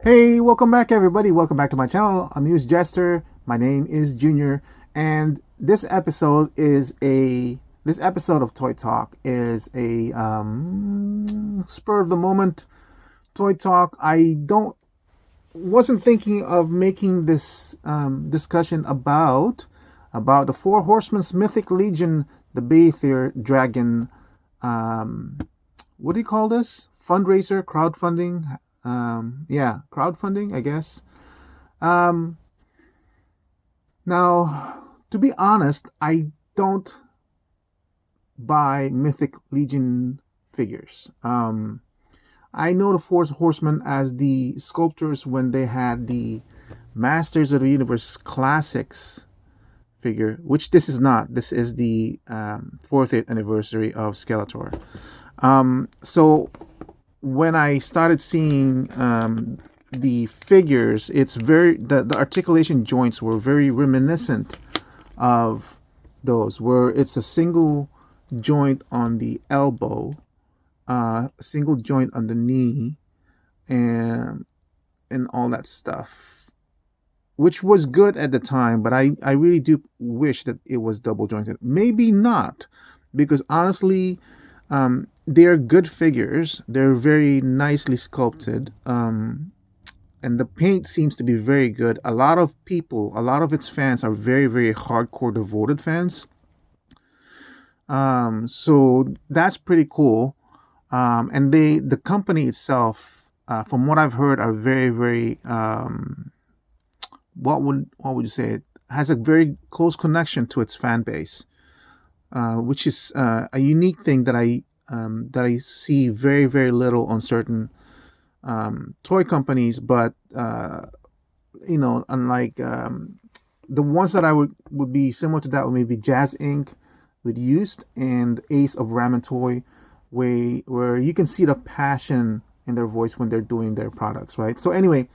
Hey, welcome back, everybody. Welcome back to my channel. I'm News Jester. My name is Junior, and this episode of Toy Talk is a spur of the moment Toy Talk. I don't wasn't thinking of making this discussion about the Four Horsemen's Mythic Legion, the Beyithirr Dragon. Um, what do you call this? Fundraiser, crowdfunding. Yeah, crowdfunding, I guess. Um, Now, to be honest, I don't buy Mythic Legion figures. I know the Four Horsemen as the sculptors when they had the Masters of the Universe Classics figure, which this is not. This is the 40th anniversary of Skeletor. So when I started seeing the figures, it's the articulation joints were very reminiscent of those, where it's a single joint on the elbow, single joint on the knee, and all that stuff, which was good at the time. But I really do wish that it was double jointed. Maybe not, because honestly, they're good figures. They're very nicely sculpted. And the paint seems to be very good. A lot of people, a lot of its fans are very, very hardcore devoted fans. So that's pretty cool. And the company itself, from what I've heard, are very, very, what would you say? It has a very close connection to its fan base, which is a unique thing that I see very, very little on certain toy companies. But unlike the ones that I would be similar to that would maybe Jazz Inc. with Used and Ace of Ramen Toy, where you can see the passion in their voice when they're doing their products, right? So anyway,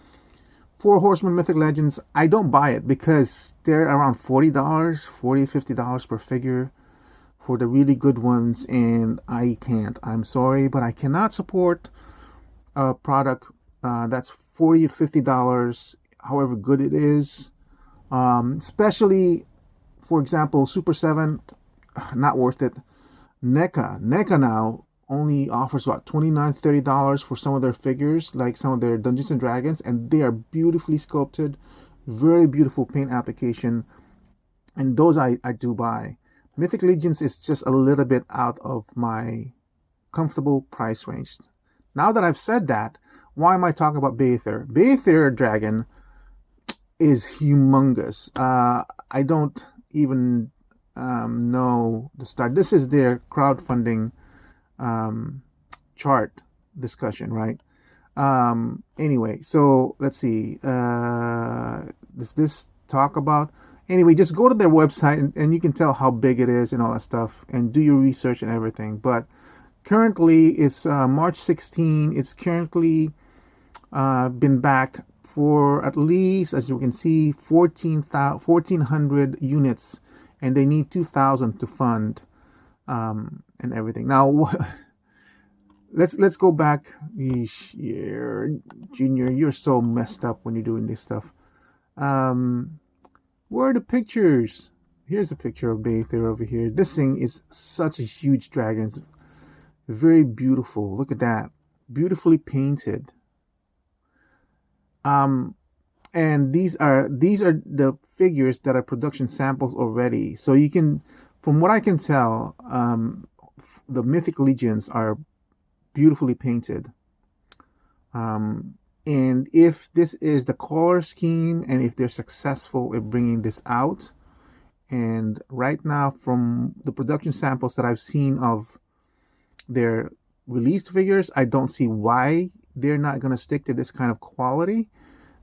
Four Horsemen Mythic Legends, I don't buy it because they're around $40, $50 per figure for the really good ones, and I can't. I'm sorry, but I cannot support a product that's $40 to $50, however good it is. Especially, for example, Super 7, not worth it. NECA now only offers what, $29 to $30 for some of their figures, like some of their Dungeons and Dragons, and they are beautifully sculpted, very beautiful paint application, and those I do buy. Mythic Legions is just a little bit out of my comfortable price range. Now that I've said that, why am I talking about Beyithirr? Beyithirr Dragon is humongous. I don't even know the start. This is their crowdfunding chart discussion, right? Anyway, so let's see. Does this talk about? Anyway, just go to their website and you can tell how big it is and all that stuff, and do your research and everything. But currently, it's March 16. It's currently been backed for at least, as you can see, 1,400 units, and they need 2,000 to fund and everything. Now, let's go back. Yeesh, yeah, Junior, you're so messed up when you're doing this stuff. Where are the pictures? Here's a picture of Beyithirr over here. This thing is such a huge dragon. It's very beautiful. Look at that. Beautifully painted. And these are the figures that are production samples already. So you can, from what I can tell, the Mythic Legions are beautifully painted. And if this is the color scheme, and if they're successful in bringing this out, and right now from the production samples that I've seen of their released figures, I don't see why they're not going to stick to this kind of quality.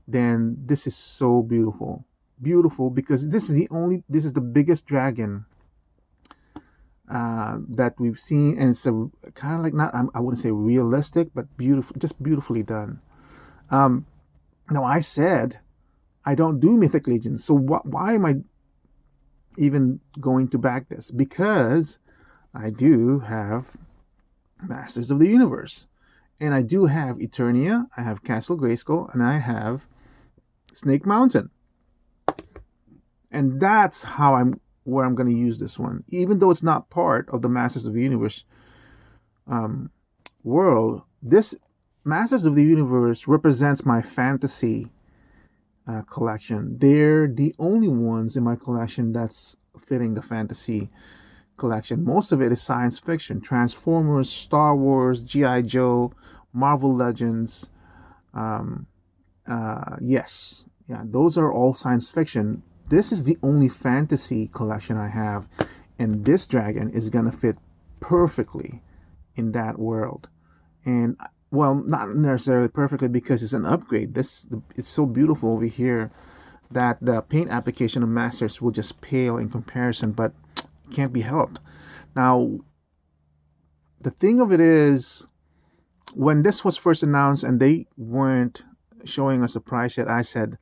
Then this is so beautiful. Beautiful, because this is the biggest dragon that we've seen, and it's a kind of like, not, I wouldn't say realistic, but beautiful, just beautifully done. Now, I said I don't do Mythic Legions, so why am I even going to back this? Because I do have Masters of the Universe, And I do have Eternia, I have Castle Grayskull, and I have Snake Mountain. And that's how I'm where I'm going to use this one, even though it's not part of the Masters of the Universe um, world. This Masters of the Universe represents my fantasy collection. They're the only ones in my collection that's fitting the fantasy collection. Most of it is science fiction: Transformers, Star Wars, GI Joe, Marvel Legends. Um, yes, yeah, those are all science fiction. This is the only fantasy collection I have, and this dragon is gonna fit perfectly in that world. And well, not necessarily perfectly because it's an upgrade. This it's so beautiful over here that the paint application of Masters will just pale in comparison, but can't be helped. Now, the thing of it is, when this was first announced and they weren't showing us the price yet, I said,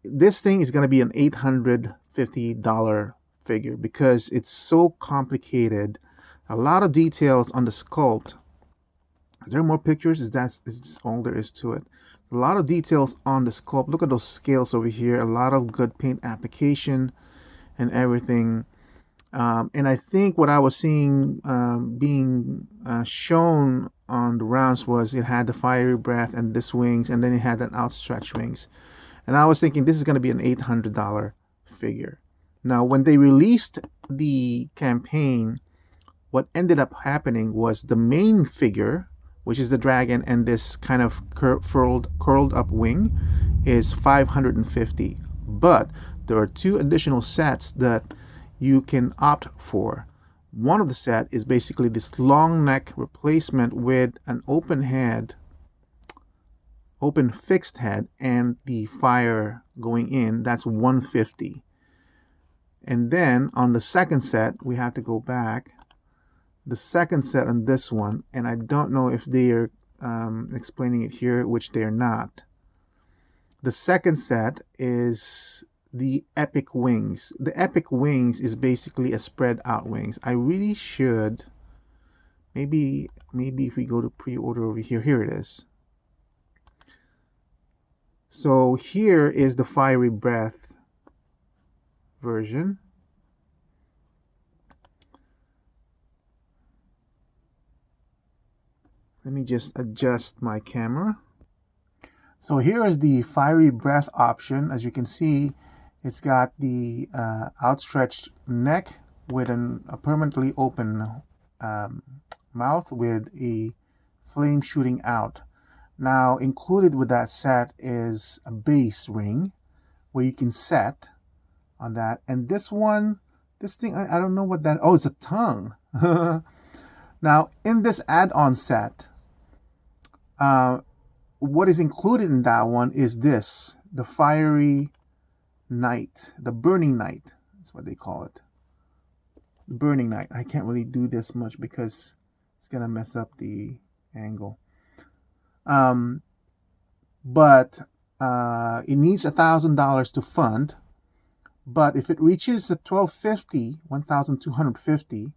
this thing is going to be an $850 figure because it's so complicated. A lot of details on the sculpt. Are there more pictures? Is all there is to it? A lot of details on the sculpt. Look at those scales over here. A lot of good paint application and everything. And I think what I was seeing being shown on the rounds was it had the fiery breath and this wings, and then it had an outstretched wings. And I was thinking this is going to be an $800 figure. Now, when they released the campaign, what ended up happening was the main figure, which is the dragon and this kind of curled up wing, is $550. But there are two additional sets that you can opt for. One of the set is basically this long neck replacement with an open head, open fixed head, and the fire going in. That's $150. And then on the second set, we have to go back. The second set on this one, and I don't know if they are explaining it here, which they are not. The second set is the epic wings. The epic wings is basically a spread out wings. I really should maybe if we go to pre-order over here, here it is. So here is the fiery breath version. Let me just adjust my camera. So here is the fiery breath option. As you can see, it's got the outstretched neck with a permanently open mouth with a flame shooting out. Now, included with that set is a base ring where you can set on that. And this one, this thing, I don't know what that, oh, it's a tongue. Now, in this add-on set, what is included in that one is this, the fiery knight, the burning knight. That's what they call it. The burning knight. I can't really do this much because it's going to mess up the angle. But it needs $1,000 to fund. But if it reaches the $1,250,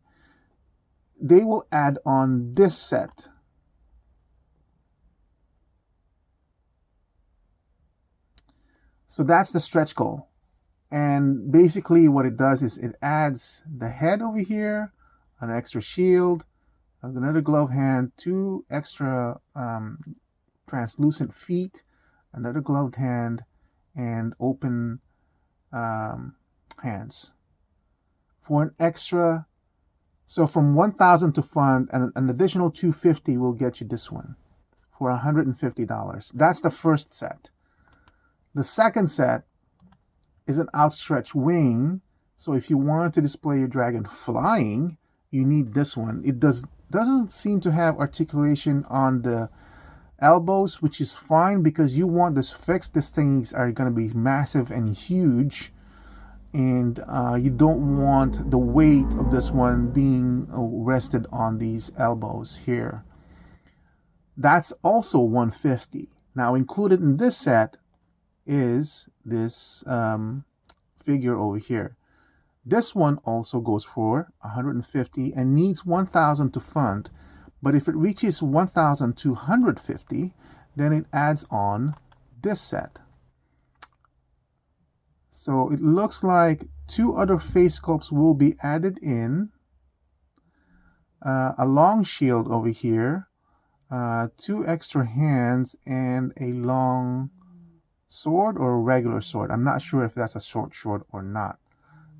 they will add on this set. So that's the stretch goal. And basically what it does is it adds the head over here, an extra shield, another glove hand, two extra translucent feet, another gloved hand, and open hands. For an extra, so from 1,000 to fund, and an additional $250 will get you this one for $150. That's the first set. The second set is an outstretched wing. So if you want to display your dragon flying, you need this one. It doesn't seem to have articulation on the elbows, which is fine because you want this fixed. These things are going to be massive and huge, and you don't want the weight of this one being rested on these elbows here. That's also $150. Now, included in this set is this figure over here. This one also goes for $150 and needs $1,000 to fund, But if it reaches 1,250, then it adds on this set. So it looks like 2 other face sculpts will be added in. A long shield over here, 2 extra hands, and a long sword or a regular sword. I'm not sure if that's a short sword or not.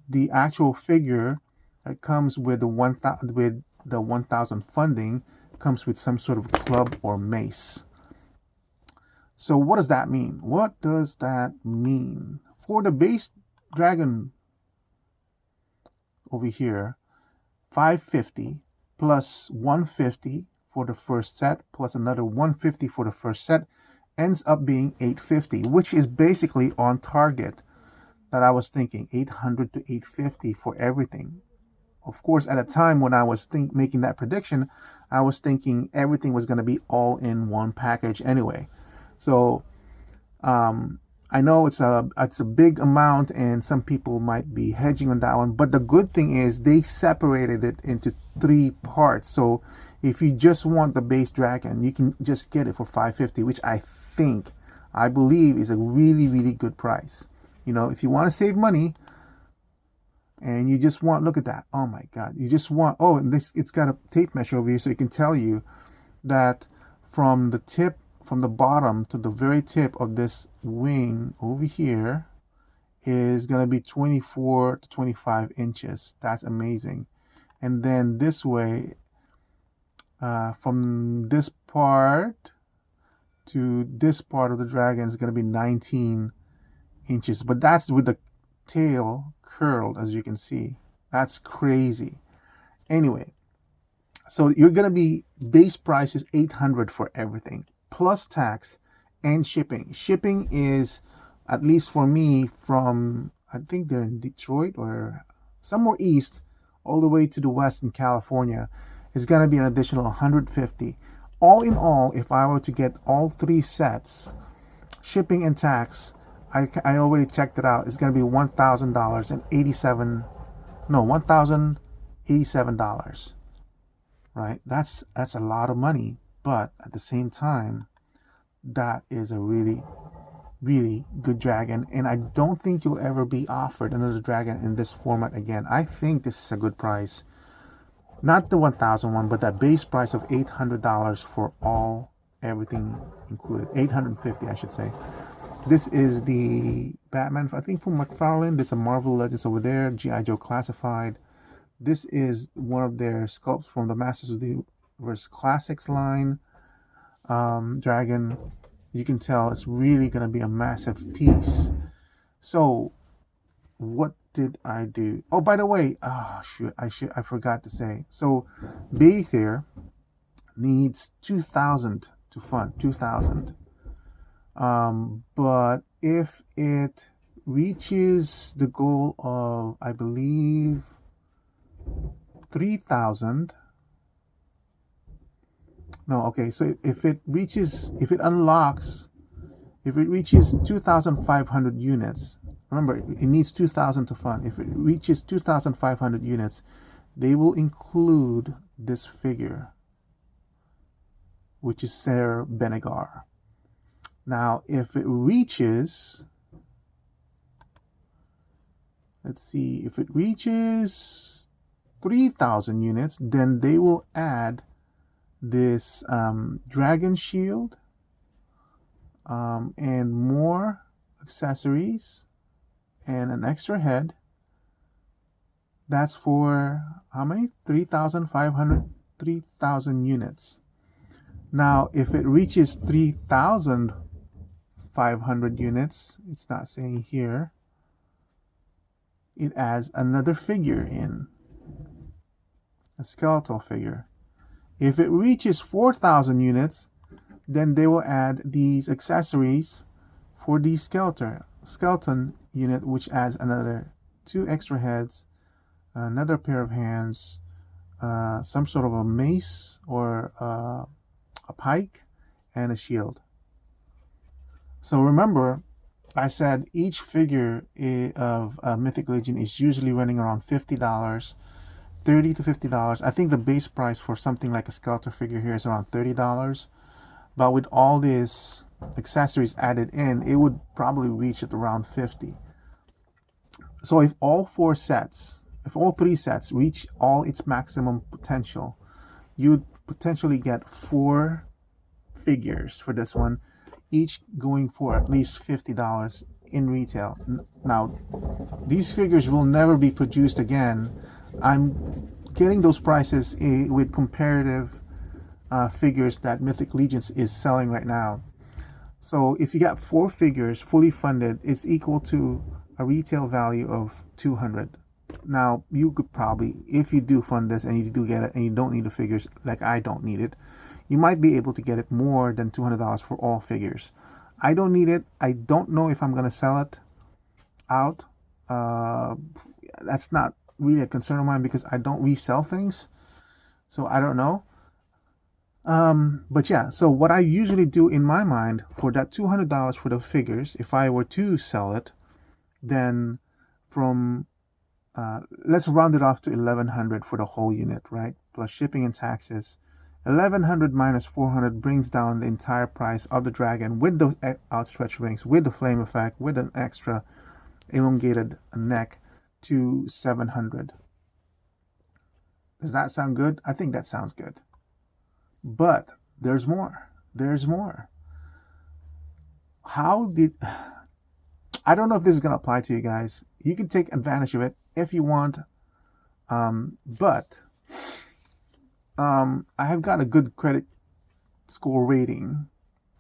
The actual figure that comes with the 1,000 funding comes with some sort of club or mace. So what does that mean? What does that mean? For the base dragon over here, 550 plus 150 for the first set plus another 150 for the first set ends up being 850, which is basically on target that I was thinking, 800 to 850 for everything. Of course, at a time when I was making that prediction, I was thinking everything was going to be all in one package anyway. So I know it's a big amount, and some people might be hedging on that one. But the good thing is they separated it into 3 parts. So if you just want the base dragon, you can just get it for 550, which I believe is a really, really good price. You know, if you want to save money and you just want, look at that. Oh my God. You just want, oh, and it's got a tape measure over here so it can tell you that from the bottom to the very tip of this wing over here is going to be 24 to 25 inches. That's amazing. And then this way, from this part to this part of the dragon is going to be 19 inches. But that's with the tail curled, as you can see. That's crazy. Anyway, so you're going to be, base price is 800 for everything, plus tax and shipping. Shipping is, at least for me, from, I think they're in Detroit or somewhere east, all the way to the west in California, is going to be an additional 150. All in all, if I were to get all 3 sets, shipping and tax, I already checked it out, it's going to be $1,087, right? That's a lot of money, but at the same time, that is a really, really good dragon, and I don't think you'll ever be offered another dragon in this format again. I think this is a good price. Not the 1,000 one, but that base price of $800 for everything included. 850, I should say. This is the Batman, I think, from McFarlane. There's a Marvel Legends over there, G.I. Joe Classified. This is one of their sculpts from the Masters of the Universe Classics line. Dragon, you can tell it's really going to be a massive piece. So, what did I do? Oh, by the way, I forgot to say. So, Beyithirr needs 2,000 to fund, 2,000. But if it reaches the goal of, I believe, 3,000. No, okay. So if it reaches 2,500 units. Remember, it needs 2,000 to fund. If it reaches 2,500 units, they will include this figure, which is Ser Benegar. Now, if it reaches, let's see, if it reaches 3,000 units, then they will add this dragon shield and more accessories and an extra head. That's for how many? 3,000 units. Now, if it reaches 3,500 units, it's not saying here, it adds another figure in, a skeletal figure. If it reaches 4,000 units, then they will add these accessories for the skeleton unit, which adds another 2 extra heads, another pair of hands, some sort of a mace or a pike, and a shield. So remember, I said each figure of Mythic Legion is usually running around $50. $30 to $50. I think the base price for something like a Skeletor figure here is around $30. But with all these accessories added in, it would probably reach at around 50. So if all three sets reach all its maximum potential, you'd potentially get 4 figures for this one, each going for at least $50 in retail. Now, these figures will never be produced again. I'm getting those prices with comparative figures that Mythic Legions is selling right now. So if you got 4 figures fully funded, it's equal to a retail value of $200. Now, you could probably, if you do fund this and you do get it and you don't need the figures, like I don't need it, you might be able to get it more than $200 for all figures. I don't need it. I don't know if I'm going to sell it out. That's not really a concern of mine because I don't resell things. So I don't know. But yeah, so what I usually do in my mind for that $200 for the figures, if I were to sell it, then from let's round it off to $1,100 for the whole unit, right? Plus shipping and taxes. $1,100 minus $400 brings down the entire price of the dragon with the outstretched wings, with the flame effect, with an extra elongated neck to $700. Does that sound good? I think that sounds good. But there's more. There's more. I don't know if this is going to apply to you guys. You can take advantage of it if you want. But I have got a good credit score rating,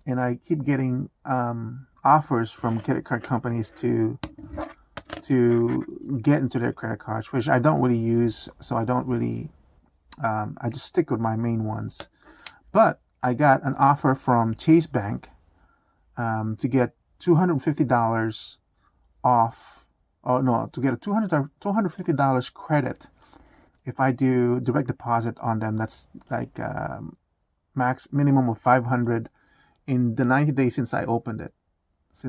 and I keep getting offers from credit card companies to get into their credit cards, which I don't really use. So I don't really, I just stick with my main ones. But I got an offer from Chase Bank to get $250 off. Oh no, to get a $250 credit if I do direct deposit on them. That's like minimum of $500 in the 90 days since I opened it.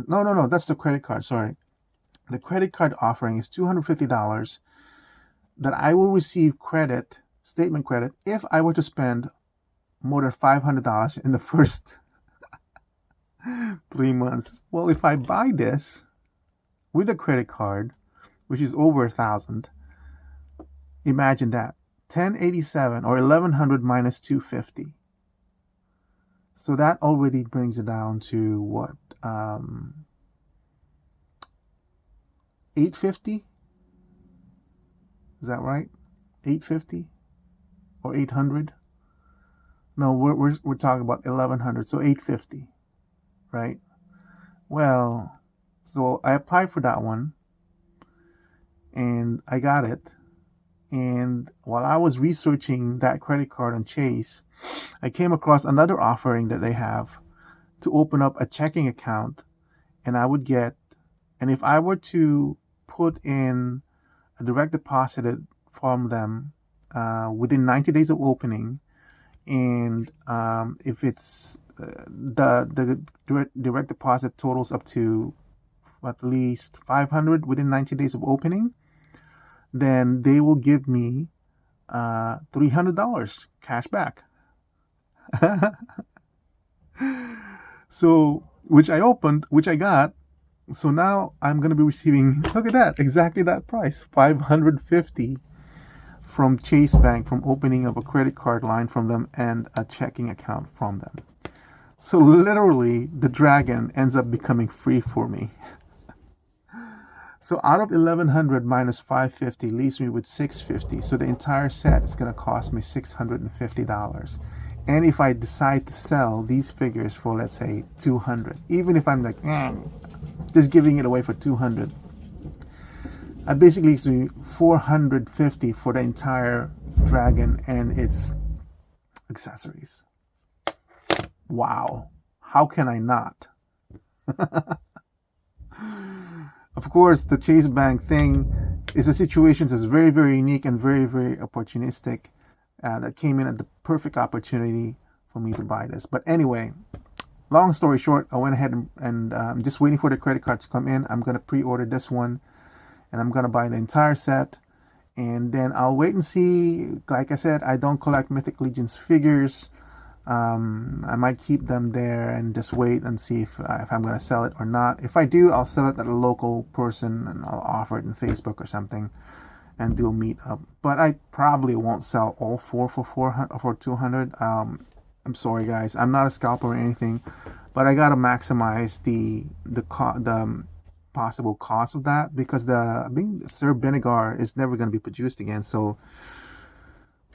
No, that's the credit card. Sorry, the credit card offering is $250 that I will receive statement credit if I were to spend more than $500 in the first 3 months. Well, if I buy this with a credit card, which is over $1,000, imagine that, $1,087 or $1,100 minus $250. So that already brings it down to what, $850? Is that right? $850 or $800? No, we're talking about $1,100, so $850, right? Well, so I applied for that one, and I got it. And while I was researching that credit card on Chase, I came across another offering that they have to open up a checking account, and I would get, and if I were to put in a direct deposit from them within 90 days of opening, and if it's the direct deposit totals up to at least $500 within 90 days of opening, then they will give me $300 cash back. So, which I got. So now I'm going to be receiving, look at that, exactly that price, $550 from Chase Bank, from opening up a credit card line from them and a checking account from them. So literally, the dragon ends up becoming free for me. So out of $1,100 minus $550 leaves me with $650. So the entire set is going to cost me $650. And if I decide to sell these figures for, let's say, $200, even if I'm like, just giving it away for $200, I basically see $450 for the entire dragon and its accessories. Wow. How can I not? Of course, the Chase Bank thing is a situation that's very, very unique and very, very opportunistic. That came in at the perfect opportunity for me to buy this. But anyway, long story short, I went ahead and I'm just waiting for the credit card to come in. I'm going to pre-order this one, and I'm going to buy the entire set. and then I'll wait and see. Like I said, I don't collect Mythic Legion's figures. I might keep them there and just wait and see if I'm going to sell it or not. If I do, I'll sell it at a local person and I'll offer it in Facebook or something and do a meetup. But I probably won't sell all four for 400 or for 200. I'm sorry, guys. I'm not a scalper or anything, but I gotta maximize the possible cost of that, because I think Sir Benegar is never going to be produced again. So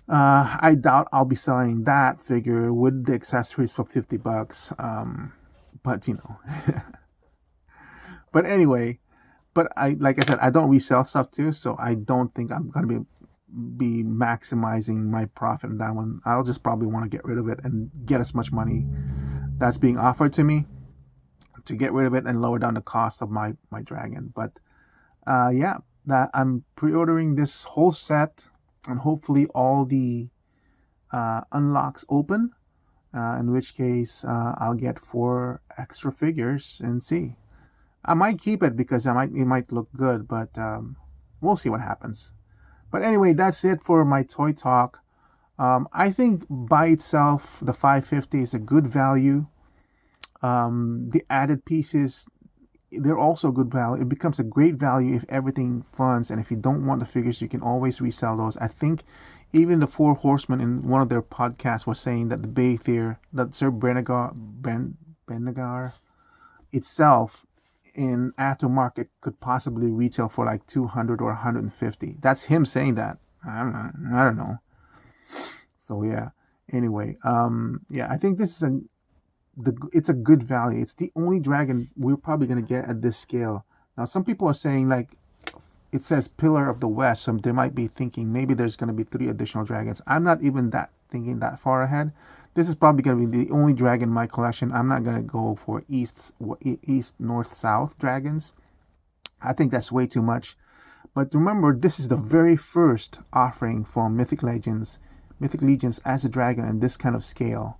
I doubt I'll be selling that figure with the accessories for $50. But but anyway, but like I said, I don't resell stuff too, so I don't think I'm gonna be maximizing my profit on that one. I'll just probably want to get rid of it and get as much money that's being offered to me to get rid of it and lower down the cost of my dragon. But yeah, that I'm pre-ordering this whole set, and hopefully all the unlocks open, in which case I'll get 4 extra figures and see. I might keep it because it might look good, but we'll see what happens. But anyway, that's it for my toy talk. I think by itself, the 550 is a good value. The added pieces, they're also good value. It becomes a great value if everything funds, and if you don't want the figures, you can always resell those. I think even the Four Horsemen in one of their podcasts was saying that the Beyithirr, that Sir Benegar itself in aftermarket could possibly retail for like 200 or 150. That's him saying that. I don't know. So yeah. Anyway, yeah, I think this is it's a good value. It's the only dragon we're probably gonna get at this scale. Now, some people are saying, like, it says Pillar of the West, so they might be thinking maybe there's gonna be 3 additional dragons. I'm not even thinking that far ahead. This is probably gonna be the only dragon in my collection. I'm not gonna go for east, north, south dragons. I think that's way too much. But remember, this is the very first offering from Mythic Legions as a dragon in this kind of scale.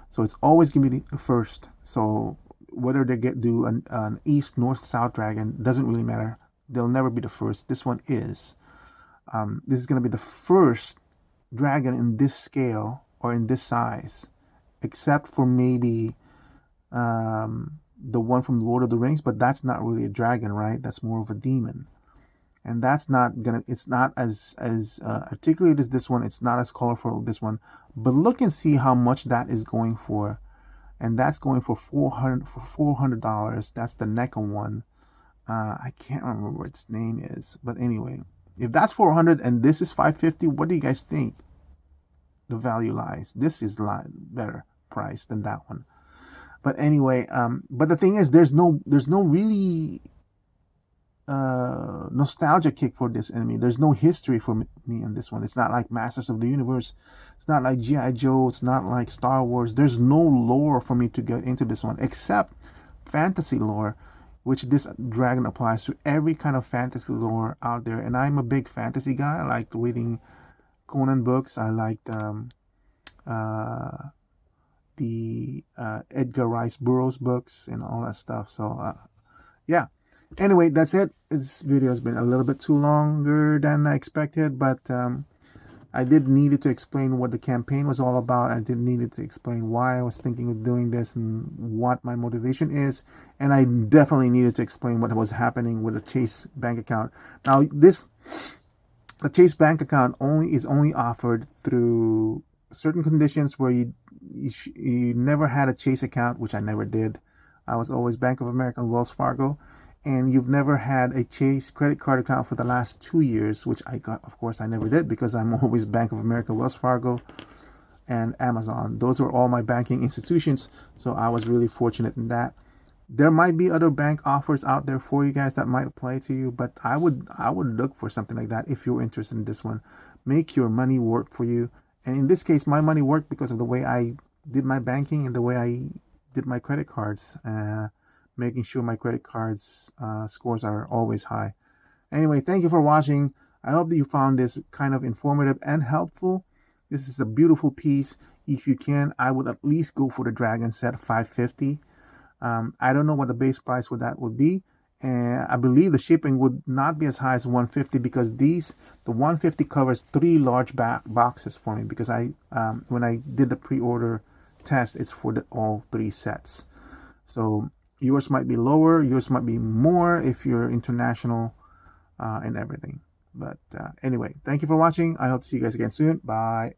So it's always going to be the first. So whether they do an east, north, south dragon, doesn't really matter. They'll never be the first. This one is. This is going to be the first dragon in this scale or in this size, except for maybe the one from Lord of the Rings, but that's not really a dragon, right? That's more of a demon. And that's not gonna, it's not as articulated as this one. It's not as colorful as this one. But look and see how much that is going for. And that's going for $400. That's the NECA one. I can't remember what its name is. But anyway, if that's 400 and this is 550, what do you guys think the value lies? This is better price than that one. But anyway, but the thing is, there's no really nostalgia kick for this enemy. There's no history for me on this one. It's not like Masters of the Universe. It's not like G.I. Joe. It's not like Star Wars. There's no lore for me to get into this one, except fantasy lore, which this dragon applies to every kind of fantasy lore out there. And I'm a big fantasy guy. I like reading Conan books. I liked the Edgar Rice Burroughs books and all that stuff. So yeah. Anyway, that's it. This video has been a little bit too longer than I expected, but I did needed to explain what the campaign was all about. I did needed to explain why I was thinking of doing this and what my motivation is. And I definitely needed to explain what was happening with the Chase bank account. Now, the Chase bank account is only offered through certain conditions where you never had a Chase account, which I never did. I was always Bank of America and Wells Fargo. And you've never had a Chase credit card account for the last 2 years, which of course, I never did, because I'm always Bank of America, Wells Fargo, and Amazon. Those were all my banking institutions, so I was really fortunate in that. There might be other bank offers out there for you guys that might apply to you, but I would look for something like that if you're interested in this one. Make your money work for you. And in this case, my money worked because of the way I did my banking and the way I did my credit cards. Making sure my credit cards scores are always high. Anyway, thank you for watching. I hope that you found this kind of informative and helpful. This is a beautiful piece. If you can, I would at least go for the Dragon set 550. I don't know what the base price for that would be, and I believe the shipping would not be as high as 150 because the 150 covers 3 large boxes for me, because I when I did the pre-order test, it's for all 3 sets. So yours might be lower, yours might be more if you're international, and everything. But anyway, thank you for watching. I hope to see you guys again soon. Bye.